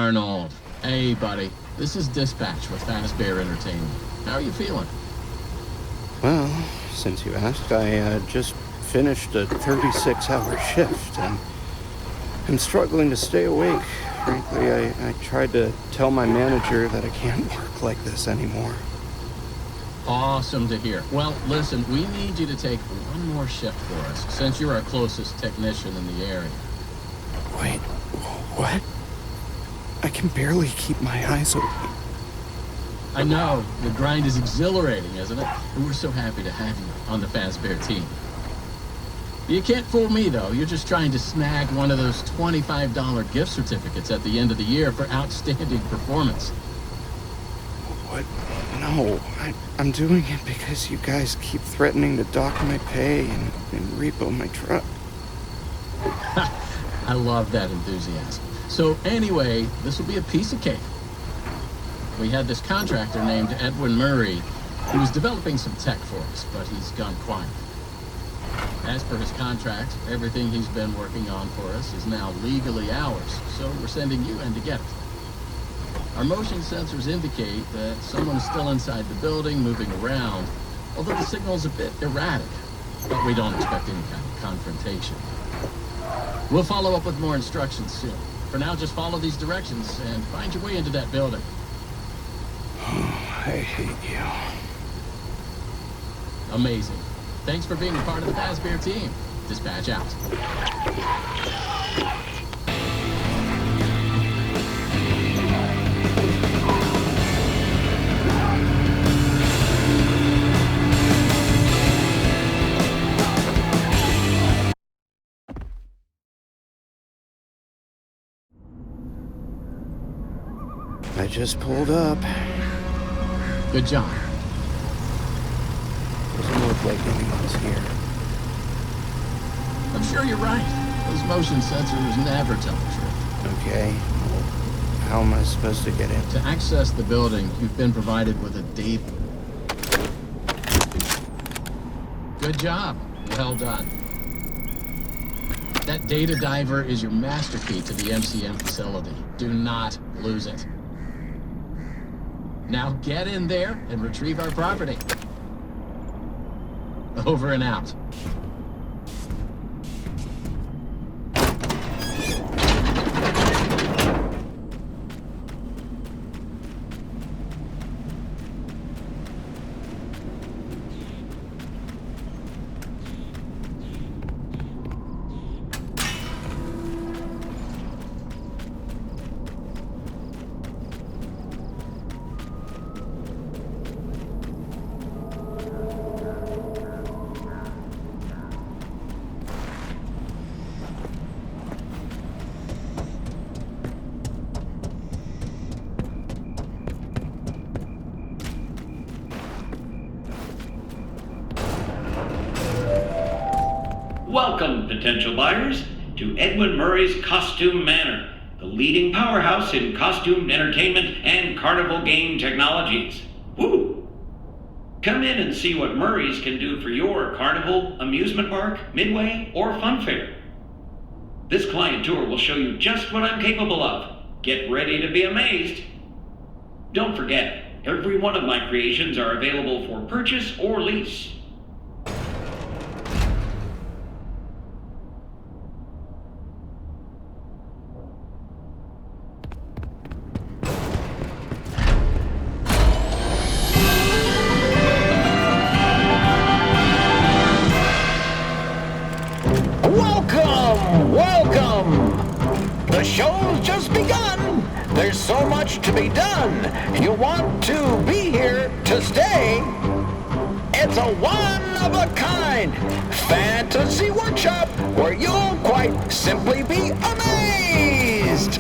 Arnold. Hey, buddy. This is Dispatch with Fazbear Entertainment. How are you feeling? Well, since you asked, I just finished a 36-hour shift, and I'm struggling to stay awake. Frankly, I tried to tell my manager that I can't work like this anymore. Awesome to hear. Well, listen, we need you to take one more shift for us, since you're our closest technician in the area. Wait, what? I can barely keep my eyes open. I know. The grind is exhilarating, isn't it? And we're so happy to have you on the Fazbear team. You can't fool me, though. You're just trying to snag one of those $25 gift certificates at the end of the year for outstanding performance. What? No, I'm doing it because you guys keep threatening to dock my pay and repo my truck. I love that enthusiasm. So anyway, this will be a piece of cake. We had this contractor named Edwin Murray who was developing some tech for us, but he's gone quiet. As per his contract, everything he's been working on for us is now legally ours, so we're sending you in to get it. Our motion sensors indicate that someone is still inside the building, moving around, although the signal's a bit erratic, but we don't expect any kind of confrontation. We'll follow up with more instructions soon. For now, just follow these directions and find your way into that building. I hate you. Amazing. Thanks for being a part of the Fazbear team. Dispatch out. I just pulled up. Good job. Doesn't look like anyone's here. I'm sure you're right. Those motion sensors never tell the truth. Okay, well, how am I supposed to get in? To access the building, you've been provided with a data. Good job. Well done. That data diver is your master key to the MCM facility. Do not lose it. Now get in there and retrieve our property. Over and out. Welcome, potential buyers, to Edwin Murray's Costume Manor, the leading powerhouse in costume entertainment and carnival game technologies. Woo! Come in and see what Murray's can do for your carnival, amusement park, midway, or fun fair. This client tour will show you just what I'm capable of. Get ready to be amazed. Don't forget, every one of my creations are available for purchase or lease. Welcome! The show's just begun. There's so much to be done. You want to be here to stay. It's a one-of-a-kind fantasy workshop where you'll quite simply be amazed.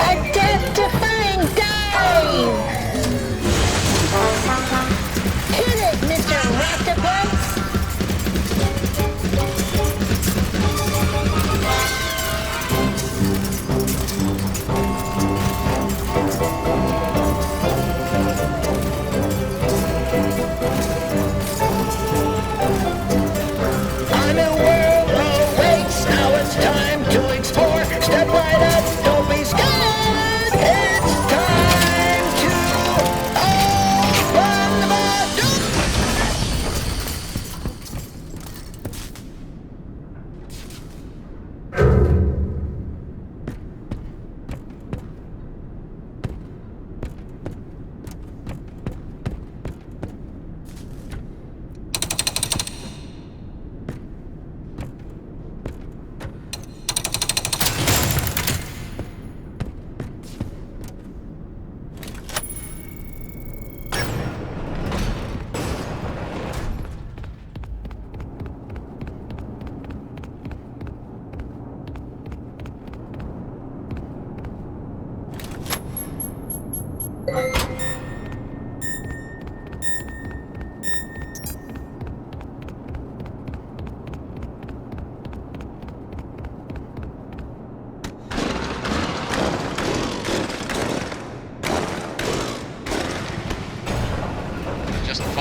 Identifying dive! Hit it!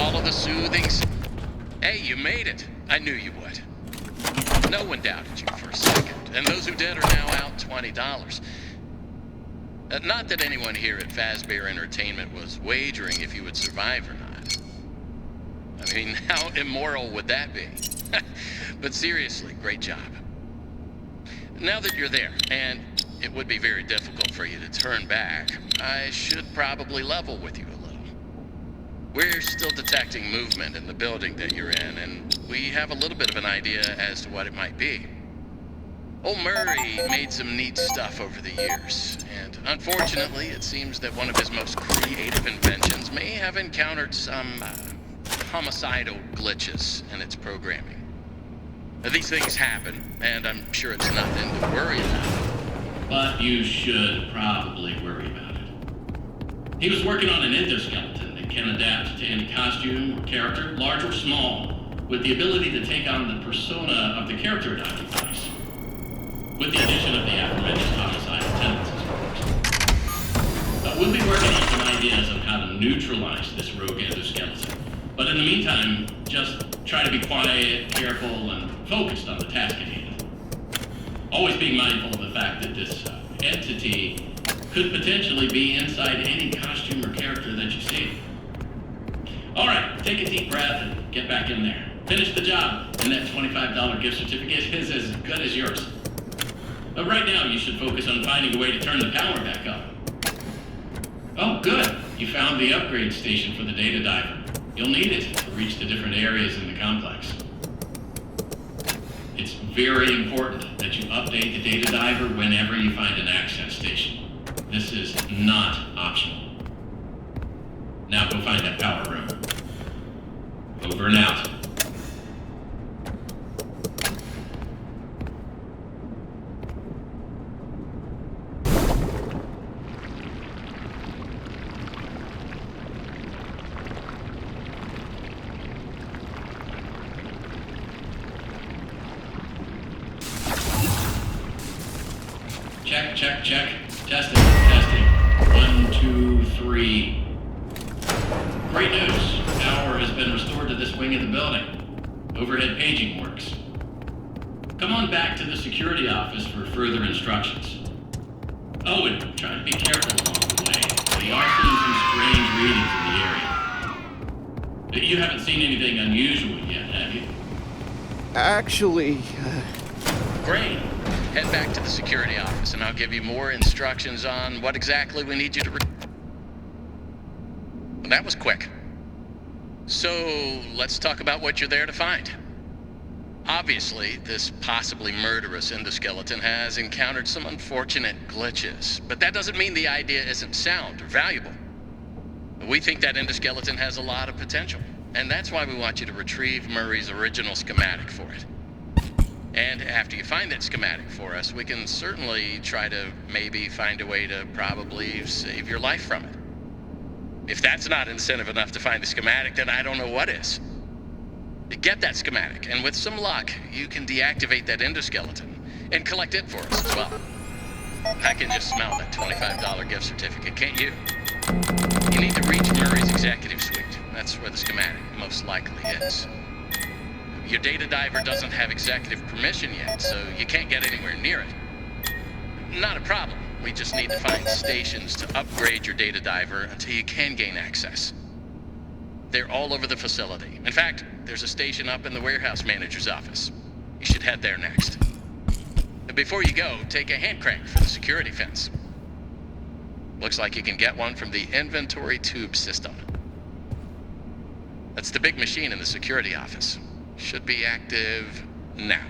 all of the soothings. Hey, you made it. I knew you would. No one doubted you for a second, and those who did are now out $20. Not that anyone here at Fazbear Entertainment was wagering if you would survive or not. I mean, how immoral would that be? But seriously, great job. Now that you're there, and it would be very difficult for you to turn back, I should probably level with you a little. We're still detecting movement in the building that you're in, and we have a little bit of an idea as to what it might be. Old Murray made some neat stuff over the years, and unfortunately, it seems that one of his most creative inventions may have encountered some homicidal glitches in its programming. Now, these things happen, and I'm sure it's nothing to worry about. But you should probably worry about it. He was working on an endoskeleton that can adapt to any costume or character, large or small, with the ability to take on the persona of the character it occupies. With the addition of the aforementioned homicidal tendencies, of course. We'll be working on some ideas on how to neutralize this rogue endoskeleton. But in the meantime, just try to be quiet, careful, and focused on the task at hand. Always being mindful of the fact that this entity could potentially be inside any costume or character that you see. All right, take a deep breath and get back in there. Finish the job, and that $25 gift certificate is as good as yours. But right now, you should focus on finding a way to turn the power back up. Oh, good. You found the upgrade station for the data diver. You'll need it to reach the different areas in the complex. It's very important that you update the data diver whenever you find an access station. This is not optional. Now go find that power room. Over and out. Check. Testing. 1, 2, 3. Great news. Power has been restored to this wing of the building. Overhead paging works. Come on back to the security office for further instructions. Oh, and try to be careful along the way. We are seeing some strange readings in the area. You haven't seen anything unusual yet, have you? Actually, Great. Head back to the security office, and I'll give you more instructions on what exactly we need you to Well, that was quick. So, let's talk about what you're there to find. Obviously, this possibly murderous endoskeleton has encountered some unfortunate glitches, but that doesn't mean the idea isn't sound or valuable. We think that endoskeleton has a lot of potential, and that's why we want you to retrieve Murray's original schematic for it. And after you find that schematic for us, we can certainly try to maybe find a way to probably save your life from it. If that's not incentive enough to find the schematic, then I don't know what is. Get that schematic, and with some luck, you can deactivate that endoskeleton and collect it for us as well. I can just smell that $25 gift certificate, can't you? You need to reach Murray's executive suite. That's where the schematic most likely is. Your data diver doesn't have executive permission yet, so you can't get anywhere near it. Not a problem. We just need to find stations to upgrade your data diver until you can gain access. They're all over the facility. In fact, there's a station up in the warehouse manager's office. You should head there next. Before you go, take a hand crank for the security fence. Looks like you can get one from the inventory tube system. That's the big machine in the security office. Should be active now.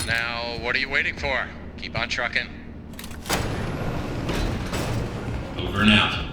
Now, what are you waiting for? Keep on trucking. Over and out.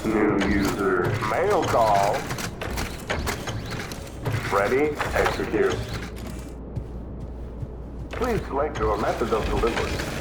New user mail call. Freddy, execute. Please select your method of delivery.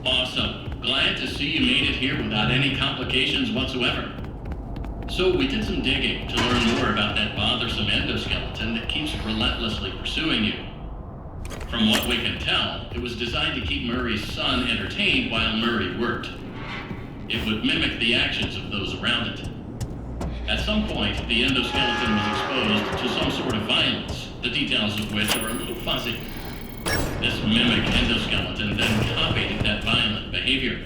Awesome. Glad to see you made it here without any complications whatsoever. So we did some digging to learn more about that bothersome endoskeleton that keeps relentlessly pursuing you. From what we can tell, it was designed to keep Murray's son entertained while Murray worked. It would mimic the actions of those around it. At some point, the endoskeleton was exposed to some sort of violence, the details of which are a little fuzzy. This mimic endoskeleton then copied that violent behavior.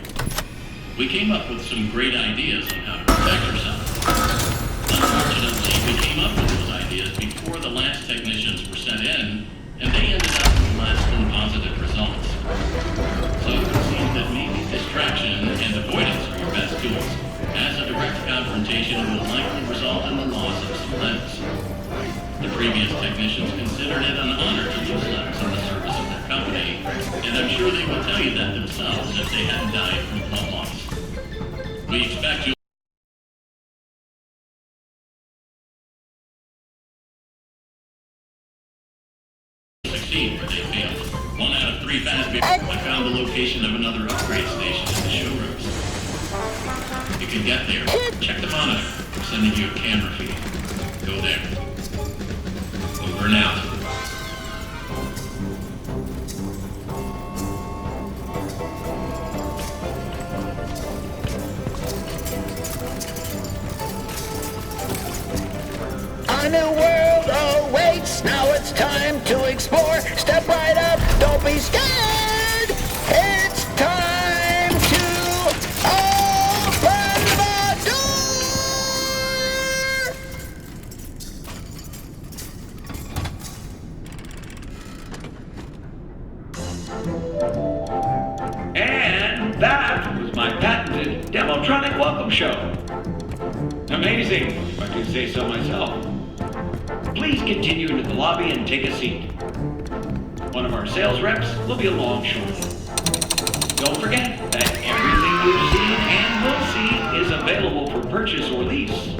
We came up with some great ideas on how to protect ourselves. Unfortunately, we came up with those ideas before the last technicians were sent in, and they ended up with less than positive results. So it seems that maybe distraction and avoidance are your best tools, as a direct confrontation will likely result in the loss of lens. The previous technicians considered it an honor to use lens in the service of their company, and I'm sure they would tell you that themselves if they hadn't died from blood loss. We expect you to succeed where they failed. 1 out of 3 fast people. I found the location of another upgrade station in the showrooms. You can get there. Check the monitor. I'm sending you a camera feed. Go there. Over and out. A new world awaits. Now it's time to explore. Step right up. Don't be scared. It's time to open the door. And that was my patented Demotronic welcome show. Amazing, if I do say so myself. Please continue into the lobby and take a seat. One of our sales reps will be along shortly. Don't forget that everything you've seen and will see is available for purchase or lease.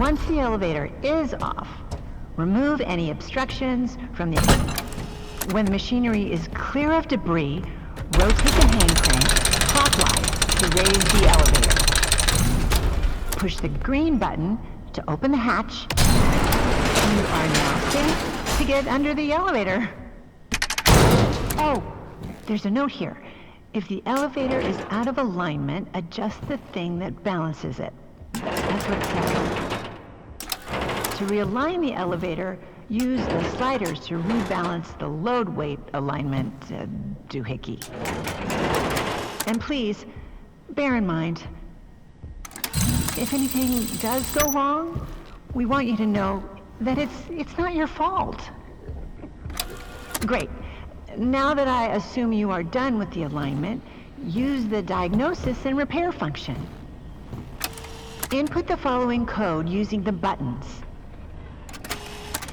Once the elevator is off, remove any obstructions from the... When the machinery is clear of debris, rotate the hand crank clockwise to raise the elevator. Push the green button to open the hatch. You are now safe to get under the elevator. Oh, there's a note here. If the elevator is out of alignment, adjust the thing that balances it. That's what it says. To realign the elevator, use the sliders to rebalance the load weight alignment, doohickey. And please, bear in mind, if anything does go wrong, we want you to know that it's not your fault. Great. Now that I assume you are done with the alignment, use the diagnosis and repair function. Input the following code using the buttons.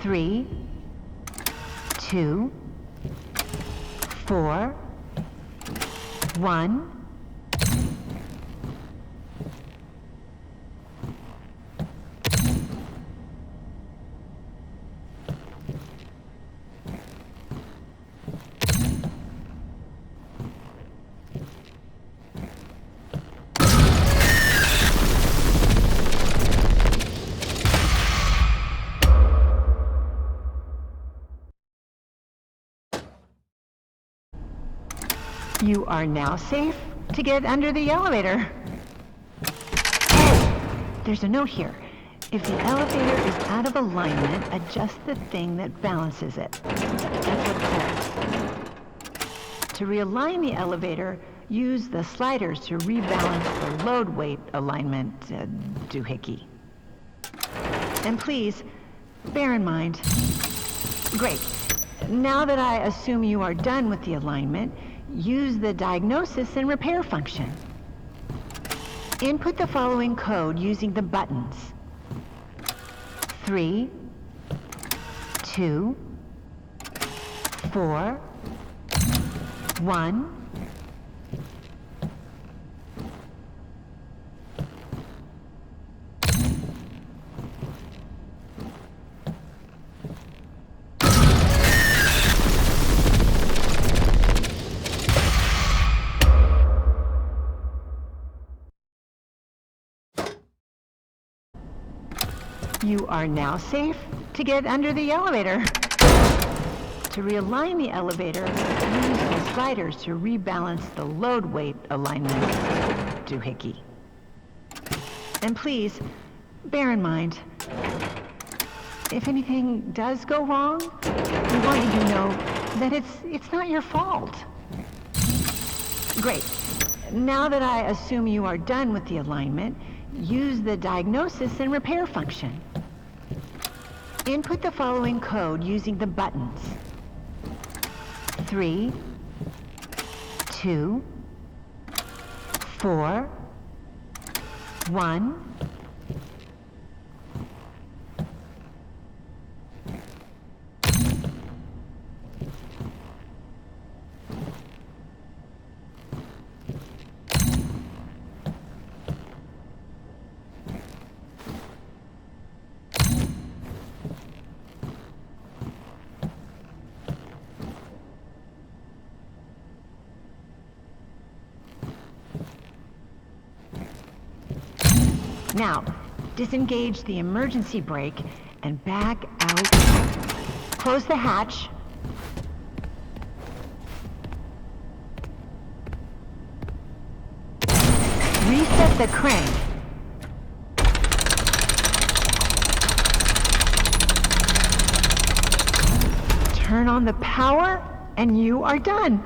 3, 2, 4, 1. You are now safe to get under the elevator. Oh, there's a note here. If the elevator is out of alignment, adjust the thing that balances it. That's what it says. To realign the elevator, use the sliders to rebalance the load weight alignment, doohickey. And please, bear in mind... Great. Now that I assume you are done with the alignment, use the diagnosis and repair function. Input the following code using the buttons. 3, 2, 4, 1. You are now safe to get under the elevator. To realign the elevator, use the sliders to rebalance the load weight alignment, doohickey. And please, bear in mind, if anything does go wrong, we want you to know that it's not your fault. Great. Now that I assume you are done with the alignment, use the diagnosis and repair function. Input the following code using the buttons. 3, 2, 4, 1. Now, disengage the emergency brake and back out. Close the hatch. Reset the crank. Turn on the power, and you are done.